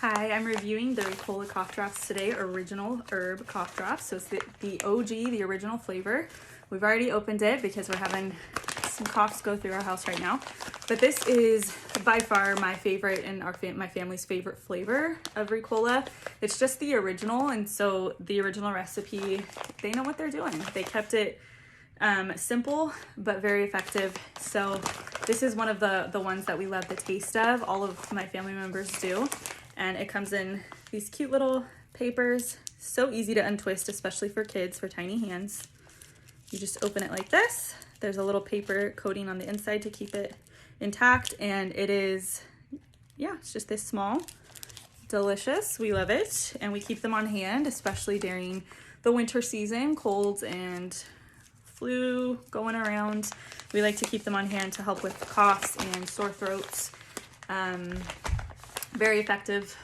Hi, I'm reviewing the Ricola cough drops today, original herb cough drops. So it's the OG, the original flavor. We've already opened it because we're having some coughs go through our house right now. But this is by far my favorite and my family's favorite flavor of Ricola. It's just the original, and so the original recipe, they know what they're doing. They kept it simple but very effective. So this is one of the ones that we love the taste of. All of my family members do. And it comes in these cute little papers. So easy to untwist, especially for kids, for tiny hands. You just open it like this. There's a little paper coating on the inside to keep it intact. And it is, yeah, it's just this small. Delicious. We love it. And we keep them on hand, especially during the winter season, colds and flu going around. We like to keep them on hand to help with coughs and sore throats. Very effective